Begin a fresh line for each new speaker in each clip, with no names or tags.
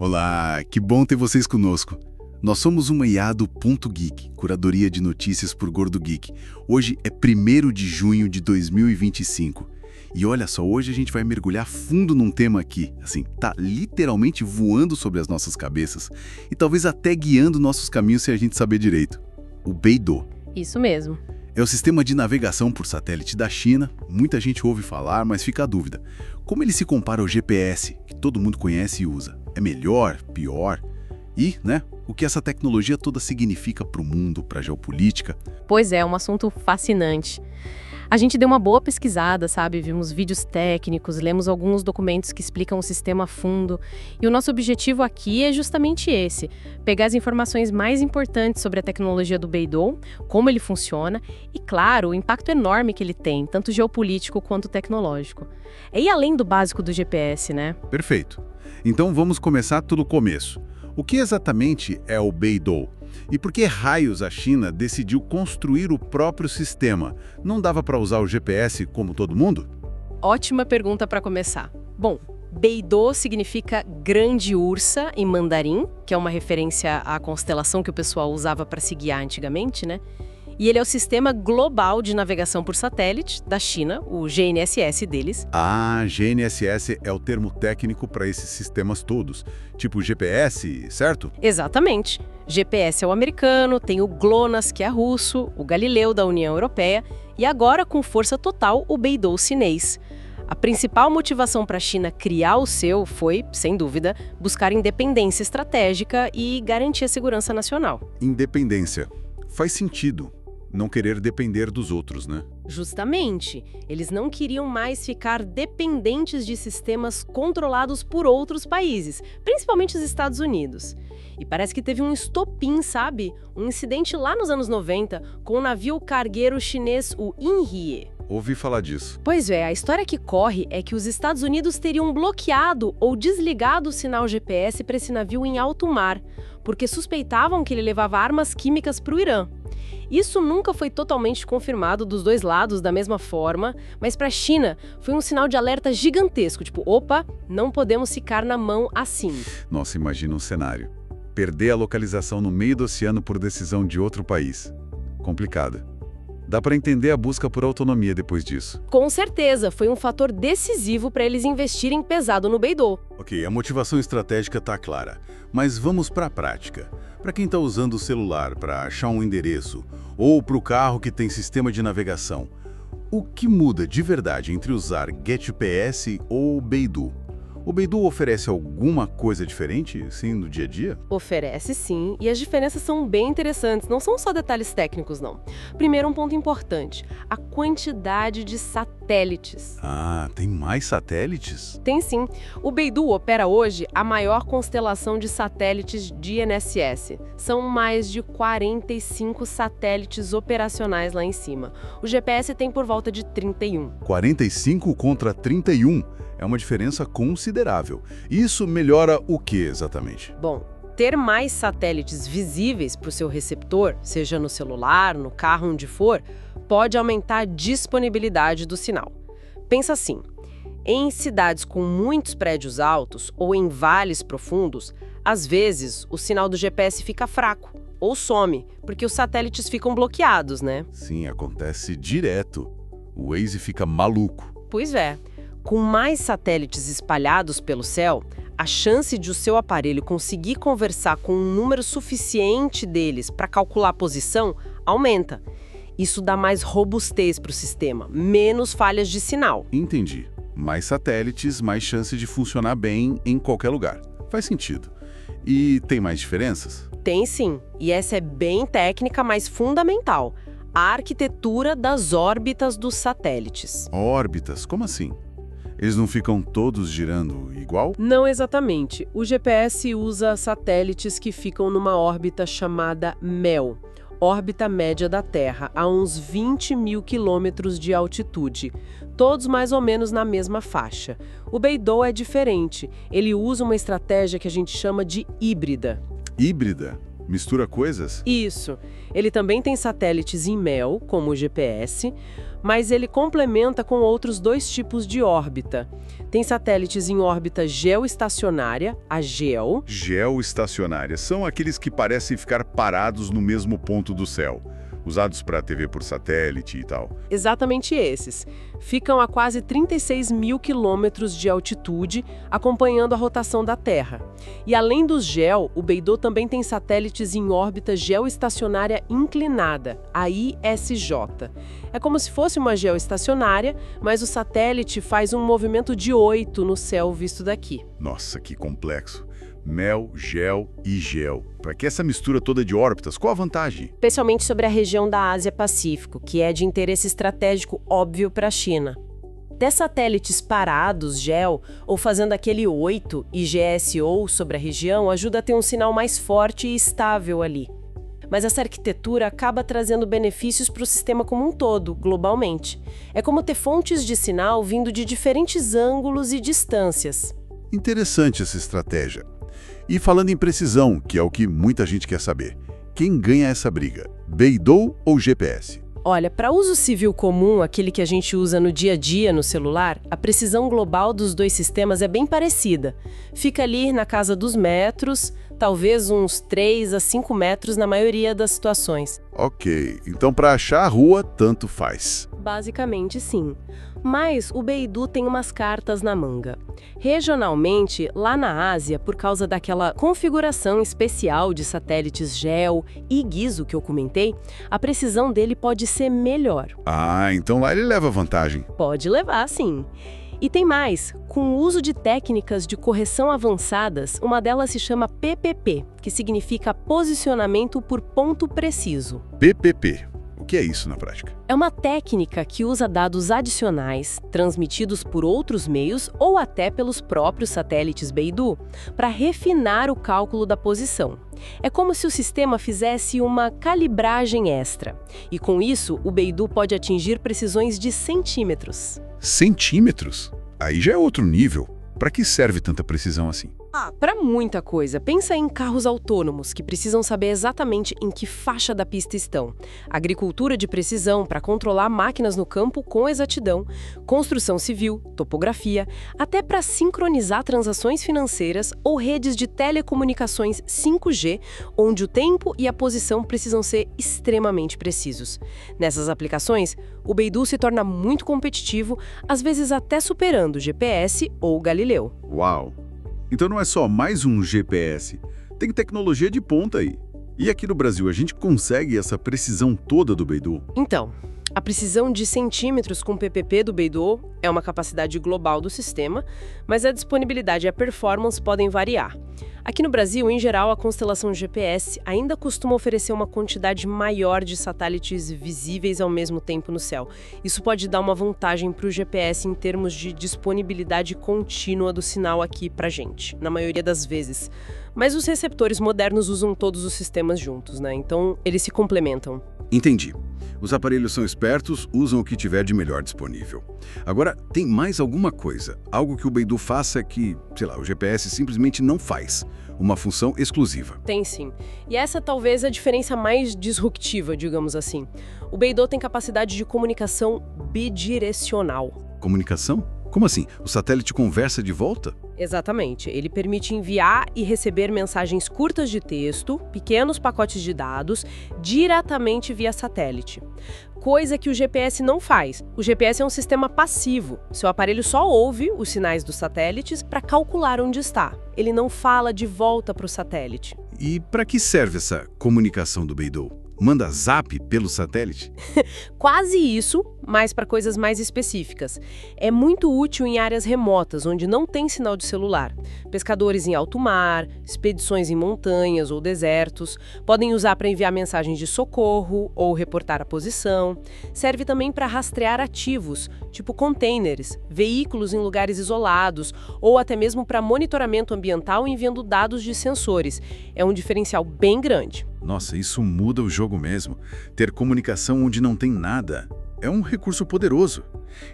Olá, que bom ter vocês conosco. Nós somos uma IA do Ponto Geek, curadoria de notícias por Gordo Geek. Hoje é 1º de junho de 2025. E olha só, hoje a gente vai mergulhar fundo num tema aqui, assim, tá literalmente voando sobre as nossas cabeças e talvez até guiando nossos caminhos se a gente saber direito. O Beidou.
Isso mesmo.
É o sistema de navegação por satélite da China. Muita gente ouve falar, mas fica a dúvida. Como ele se compara ao GPS, que todo mundo conhece e usa? É melhor? Pior? E, o que essa tecnologia toda significa para o mundo, para a geopolítica?
Pois é um assunto fascinante. A gente deu uma boa pesquisada, sabe? Vimos vídeos técnicos, lemos alguns documentos que explicam o sistema a fundo. E o nosso objetivo aqui é justamente esse: pegar as informações mais importantes sobre a tecnologia do Beidou, como ele funciona e, claro, o impacto enorme que ele tem, tanto geopolítico quanto tecnológico. É ir além do básico do GPS, né?
Perfeito. Então vamos começar do começo. O que exatamente é o Beidou? E por que raios a China decidiu construir o próprio sistema? Não dava para usar o GPS como todo mundo?
Ótima pergunta para começar. Bom, Beidou significa grande ursa em mandarim, que é uma referência à constelação que o pessoal usava para se guiar antigamente, né? E ele é o Sistema Global de Navegação por Satélite da China, o GNSS deles.
Ah, GNSS é o termo técnico para esses sistemas todos, tipo GPS, certo?
Exatamente. GPS é o americano, tem o GLONASS, que é russo, o Galileu da União Europeia e agora, com força total, o Beidou chinês. A principal motivação para a China criar o seu foi, sem dúvida, buscar independência estratégica e garantir a segurança nacional.
Independência. Faz sentido. Não querer depender dos outros, né?
Justamente. Eles não queriam mais ficar dependentes de sistemas controlados por outros países, principalmente os Estados Unidos. E parece que teve um estopim, sabe? Um incidente lá nos anos 90 com o navio cargueiro chinês, o Inhye.
Ouvi falar disso.
Pois é, a história que corre é que os Estados Unidos teriam bloqueado ou desligado o sinal GPS para esse navio em alto mar, porque suspeitavam que ele levava armas químicas para o Irã. Isso nunca foi totalmente confirmado dos dois lados da mesma forma, mas para a China foi um sinal de alerta gigantesco, tipo, opa, não podemos ficar na mão assim.
Nossa, imagina um cenário. Perder a localização no meio do oceano por decisão de outro país. Complicado. Dá para entender a busca por autonomia depois disso.
Com certeza, foi um fator decisivo para eles investirem pesado no Beidou.
Ok, a motivação estratégica está clara, mas vamos para a prática. Para quem está usando o celular para achar um endereço, ou para o carro que tem sistema de navegação, o que muda de verdade entre usar GetGPS ou Beidou? O Beidou oferece alguma coisa diferente, sim, no dia a dia?
Oferece sim, e as diferenças são bem interessantes, não são só detalhes técnicos, não. Primeiro, um ponto importante, a quantidade de satélites.
Ah, tem mais satélites?
Tem sim. O Beidou opera hoje a maior constelação de satélites de INSS. São mais de 45 satélites operacionais lá em cima. O GPS tem por volta de 31.
45 contra 31? É uma diferença considerável. Isso melhora o que exatamente?
Bom, ter mais satélites visíveis para o seu receptor, seja no celular, no carro, onde for, pode aumentar a disponibilidade do sinal. Pensa assim, em cidades com muitos prédios altos ou em vales profundos, às vezes o sinal do GPS fica fraco ou some, porque os satélites ficam bloqueados, né?
Sim, acontece direto. O Waze fica maluco.
Pois é. Com mais satélites espalhados pelo céu, a chance de o seu aparelho conseguir conversar com um número suficiente deles para calcular a posição aumenta. Isso dá mais robustez para o sistema, menos falhas de sinal.
Entendi. Mais satélites, mais chance de funcionar bem em qualquer lugar. Faz sentido. E tem mais diferenças?
Tem sim, e essa é bem técnica, mas fundamental. A arquitetura das órbitas dos satélites.
Órbitas? Como assim? Eles não ficam todos girando igual?
Não exatamente. O GPS usa satélites que ficam numa órbita chamada MEL, órbita média da Terra, a uns 20 mil quilômetros de altitude, todos mais ou menos na mesma faixa. O Beidou é diferente. Ele usa uma estratégia que a gente chama de híbrida.
Híbrida? mistura coisas?
Isso. Ele também tem satélites em MEL, como o GPS, mas ele complementa com outros 2 tipos de órbita. Tem satélites em órbita geoestacionária, a GEO.
Geoestacionárias são aqueles que parecem ficar parados no mesmo ponto do céu, usados para TV por satélite e tal.
Exatamente esses. Ficam a quase 36 mil quilômetros de altitude, acompanhando a rotação da Terra. E além dos GEO, o Beidou também tem satélites em órbita geoestacionária inclinada, a ISJ. É como se fosse uma geoestacionária, mas o satélite faz um movimento de 8 no céu visto daqui.
Nossa, que complexo. MEL, GEO e GEO. Para que essa mistura toda de órbitas, qual a vantagem?
Especialmente sobre a região da Ásia-Pacífico, que é de interesse estratégico óbvio para a China. Ter satélites parados, GEO, ou fazendo aquele 8 e GSO sobre a região ajuda a ter um sinal mais forte e estável ali. Mas essa arquitetura acaba trazendo benefícios para o sistema como um todo, globalmente. É como ter fontes de sinal vindo de diferentes ângulos e distâncias.
Interessante essa estratégia. E falando em precisão, que é o que muita gente quer saber, quem ganha essa briga? Beidou ou GPS?
Olha, para uso civil comum, aquele que a gente usa no dia a dia no celular, a precisão global dos 2 sistemas é bem parecida. Fica ali na casa dos metros, talvez uns 3 a 5 metros na maioria das situações.
Ok, então para achar a rua, tanto faz.
Basicamente, sim. Mas o Beidou tem umas cartas na manga. Regionalmente, lá na Ásia, por causa daquela configuração especial de satélites GEO e GISO que eu comentei, a precisão dele pode ser melhor.
Ah, então lá ele leva vantagem.
Pode levar, sim. E tem mais, com o uso de técnicas de correção avançadas, uma delas se chama PPP, que significa posicionamento por ponto preciso.
PPP. O que é isso na prática?
É uma técnica que usa dados adicionais, transmitidos por outros meios ou até pelos próprios satélites Beidou, para refinar o cálculo da posição. É como se o sistema fizesse uma calibragem extra. E com isso, o Beidou pode atingir precisões de centímetros.
Centímetros? Aí já é outro nível. Para que serve tanta precisão assim?
Para muita coisa. Pensa em carros autônomos, que precisam saber exatamente em que faixa da pista estão. Agricultura de precisão, para controlar máquinas no campo com exatidão. Construção civil, topografia, até para sincronizar transações financeiras ou redes de telecomunicações 5G, onde o tempo e a posição precisam ser extremamente precisos. Nessas aplicações, o Beidou se torna muito competitivo, às vezes até superando o GPS ou o Galileu.
Uau! Então não é só mais um GPS, tem tecnologia de ponta aí. E aqui no Brasil, a gente consegue essa precisão toda do Beidou?
Então, a precisão de centímetros com PPP do Beidou é uma capacidade global do sistema, mas a disponibilidade e a performance podem variar. Aqui no Brasil, em geral, a constelação GPS ainda costuma oferecer uma quantidade maior de satélites visíveis ao mesmo tempo no céu. Isso pode dar uma vantagem para o GPS em termos de disponibilidade contínua do sinal aqui para a gente, na maioria das vezes. Mas os receptores modernos usam todos os sistemas juntos, né? Então, eles se complementam.
Entendi. Os aparelhos são espertos, usam o que tiver de melhor disponível. Agora, tem mais alguma coisa, algo que o Beidou faça que, sei lá, o GPS simplesmente não faz. Uma função exclusiva.
Tem sim. E essa talvez é a diferença mais disruptiva, digamos assim. O Beidou tem capacidade de comunicação bidirecional.
Comunicação? Como assim? O satélite conversa de volta?
Exatamente. Ele permite enviar e receber mensagens curtas de texto, pequenos pacotes de dados, diretamente via satélite. Coisa que o GPS não faz. O GPS é um sistema passivo. Seu aparelho só ouve os sinais dos satélites para calcular onde está. Ele não fala de volta para o satélite.
E para que serve essa comunicação do Beidou? Manda zap pelo satélite?
Quase isso, mas para coisas mais específicas. É muito útil em áreas remotas, onde não tem sinal de celular. Pescadores em alto mar, expedições em montanhas ou desertos, podem usar para enviar mensagens de socorro ou reportar a posição. Serve também para rastrear ativos, tipo containers, veículos em lugares isolados, ou até mesmo para monitoramento ambiental enviando dados de sensores. É um diferencial bem grande.
Nossa, isso muda o jogo mesmo. Ter comunicação onde não tem nada é um recurso poderoso.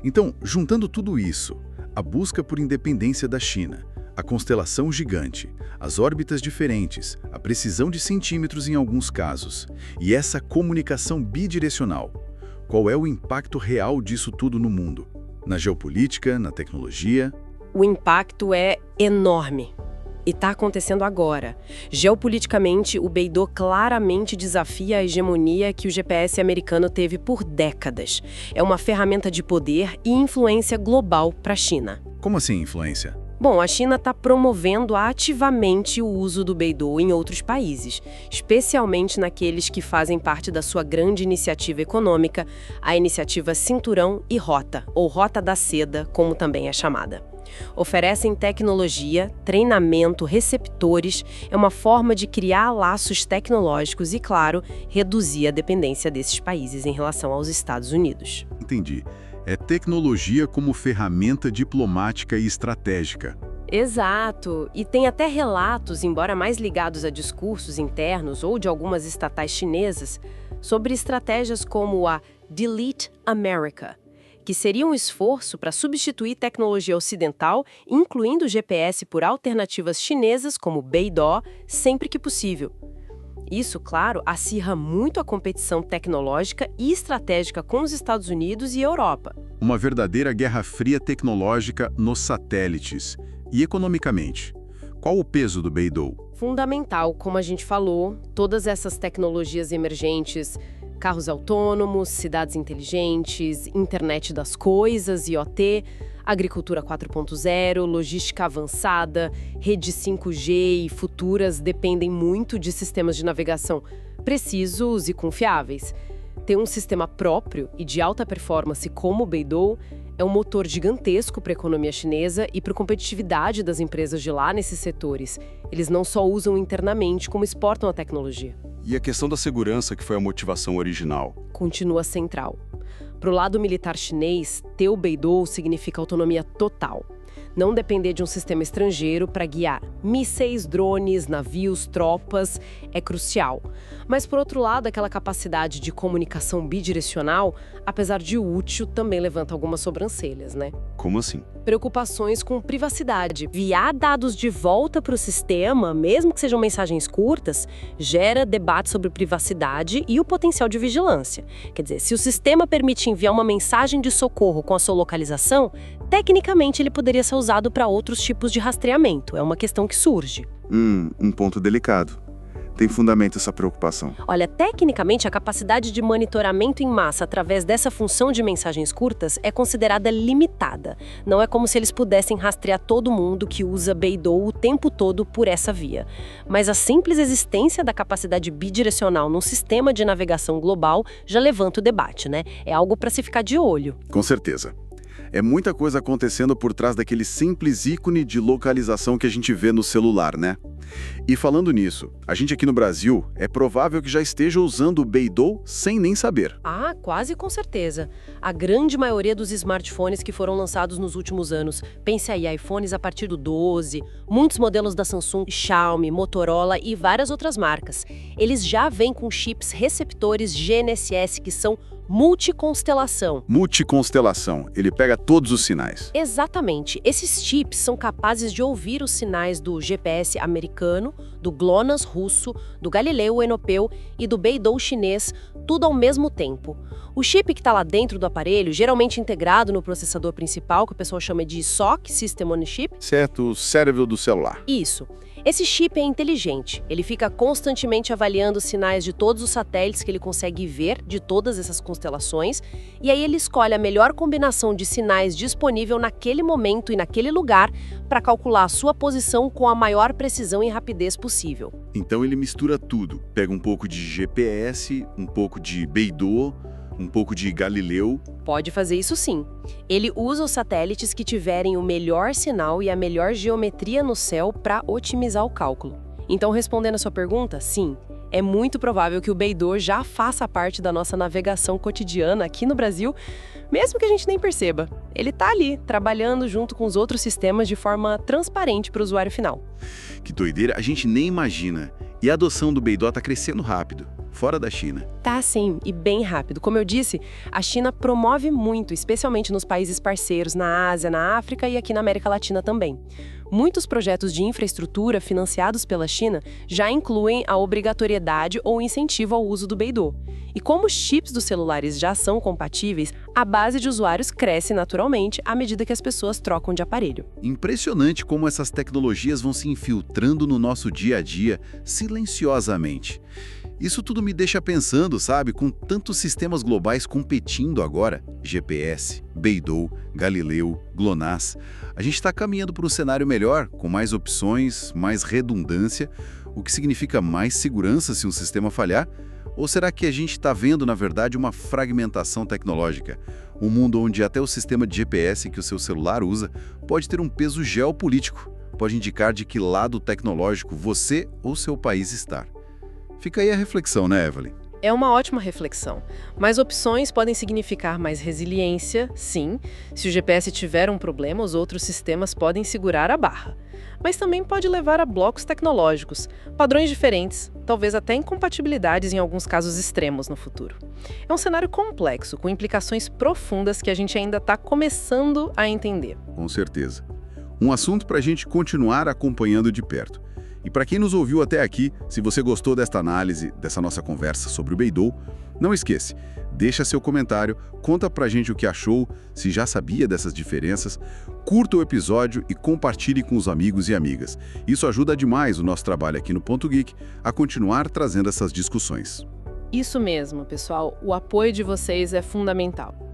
Então, juntando tudo isso, a busca por independência da China, A constelação gigante, as órbitas diferentes, a precisão de centímetros em alguns casos, e essa comunicação bidirecional. Qual é o impacto real disso tudo no mundo? Na geopolítica, na tecnologia?
O impacto é enorme. E está acontecendo agora. Geopoliticamente, o Beidou claramente desafia a hegemonia que o GPS americano teve por décadas. É uma ferramenta de poder e influência global para a China.
Como assim influência?
Bom, a China está promovendo ativamente o uso do Beidou em outros países, especialmente naqueles que fazem parte da sua grande iniciativa econômica, a iniciativa Cinturão e Rota, ou Rota da Seda, como também é chamada. Oferecem tecnologia, treinamento, receptores, é uma forma de criar laços tecnológicos e, claro, reduzir a dependência desses países em relação aos Estados Unidos.
Entendi. É tecnologia como ferramenta diplomática e estratégica.
Exato. E tem até relatos, embora mais ligados a discursos internos ou de algumas estatais chinesas, sobre estratégias como a Delete America, que seria um esforço para substituir tecnologia ocidental, incluindo o GPS por alternativas chinesas como Beidou, sempre que possível. Isso, claro, acirra muito a competição tecnológica e estratégica com os Estados Unidos e Europa.
Uma verdadeira guerra fria tecnológica nos satélites. E economicamente? Qual o peso do Beidou?
Fundamental, como a gente falou, todas essas tecnologias emergentes, carros autônomos, cidades inteligentes, internet das coisas, IoT, agricultura 4.0, logística avançada, rede 5G e futuras dependem muito de sistemas de navegação precisos e confiáveis. Ter um sistema próprio e de alta performance como o Beidou é um motor gigantesco para a economia chinesa e para a competitividade das empresas de lá nesses setores. Eles não só usam internamente, como exportam a tecnologia.
E a questão da segurança, que foi a motivação original?
Continua central. Para o lado militar chinês, ter o Beidou significa autonomia total. Não depender de um sistema estrangeiro para guiar mísseis, drones, navios, tropas é crucial. Mas, por outro lado, aquela capacidade de comunicação bidirecional, apesar de útil, também levanta algumas sobrancelhas, né?
Como assim?
Preocupações com privacidade. Enviar dados de volta para o sistema, mesmo que sejam mensagens curtas, gera debate sobre privacidade e o potencial de vigilância. Quer dizer, se o sistema permite enviar uma mensagem de socorro com a sua localização, tecnicamente ele poderia ser usado para outros tipos de rastreamento. É uma questão que surge.
Um ponto delicado. Tem fundamento essa preocupação?
Olha, tecnicamente, a capacidade de monitoramento em massa através dessa função de mensagens curtas é considerada limitada. Não é como se eles pudessem rastrear todo mundo que usa Beidou o tempo todo por essa via. Mas a simples existência da capacidade bidirecional num sistema de navegação global já levanta o debate, né? É algo para se ficar de olho.
Com certeza. É muita coisa acontecendo por trás daquele simples ícone de localização que a gente vê no celular, né? E falando nisso, a gente aqui no Brasil é provável que já esteja usando o Beidou sem nem saber.
Ah, quase com certeza. A grande maioria dos smartphones que foram lançados nos últimos anos, pense aí, iPhones a partir do 12, muitos modelos da Samsung, Xiaomi, Motorola e várias outras marcas. Eles já vêm com chips receptores GNSS que são multiconstelação.
Multiconstelação, ele pega todos os sinais.
Exatamente. Esses chips são capazes de ouvir os sinais do GPS americano, do GLONASS russo, do Galileu europeu e do Beidou chinês, tudo ao mesmo tempo. O chip que está lá dentro do aparelho, geralmente integrado no processador principal, que o pessoal chama de SoC, System on Chip.
Certo, o cérebro do celular.
Isso. Esse chip é inteligente. Ele fica constantemente avaliando os sinais de todos os satélites que ele consegue ver, de todas essas constelações, e aí ele escolhe a melhor combinação de sinais disponível naquele momento e naquele lugar para calcular a sua posição com a maior precisão e rapidez possível.
Então ele mistura tudo. Pega um pouco de GPS, um pouco de Beidou, um pouco de Galileu.
Pode fazer isso sim. Ele usa os satélites que tiverem o melhor sinal e a melhor geometria no céu para otimizar o cálculo. Então, respondendo a sua pergunta, sim, é muito provável que o Beidou já faça parte da nossa navegação cotidiana aqui no Brasil, mesmo que a gente nem perceba. Ele está ali, trabalhando junto com os outros sistemas de forma transparente para o usuário final.
Que doideira, a gente nem imagina. E a adoção do Beidou está crescendo rápido. fora da China?
Tá sim, e bem rápido. Como eu disse, a China promove muito, especialmente nos países parceiros, na Ásia, na África e aqui na América Latina também. Muitos projetos de infraestrutura financiados pela China já incluem a obrigatoriedade ou incentivo ao uso do Beidou. E como os chips dos celulares já são compatíveis, a base de usuários cresce naturalmente à medida que as pessoas trocam de aparelho.
Impressionante como essas tecnologias vão se infiltrando no nosso dia a dia silenciosamente. Isso tudo me deixa pensando, sabe, com tantos sistemas globais competindo agora, GPS, Beidou, Galileu, GLONASS, a gente está caminhando para um cenário melhor, com mais opções, mais redundância, o que significa mais segurança se um sistema falhar? Ou será que a gente está vendo, na verdade, uma fragmentação tecnológica? Um mundo onde até o sistema de GPS que o seu celular usa pode ter um peso geopolítico, pode indicar de que lado tecnológico você ou seu país está. Fica aí a reflexão, né, Evelyn?
É uma ótima reflexão. Mais opções podem significar mais resiliência, sim. Se o GPS tiver um problema, os outros sistemas podem segurar a barra. Mas também pode levar a blocos tecnológicos, padrões diferentes, talvez até incompatibilidades em alguns casos extremos no futuro. É um cenário complexo, com implicações profundas que a gente ainda está começando a entender.
Com certeza. Um assunto para a gente continuar acompanhando de perto. E para quem nos ouviu até aqui, se você gostou desta análise, dessa nossa conversa sobre o Beidou, não esquece, deixa seu comentário, conta pra gente o que achou, se já sabia dessas diferenças, curta o episódio e compartilhe com os amigos e amigas. Isso ajuda demais o nosso trabalho aqui no Ponto Geek a continuar trazendo essas discussões.
Isso mesmo, pessoal. O apoio de vocês é fundamental.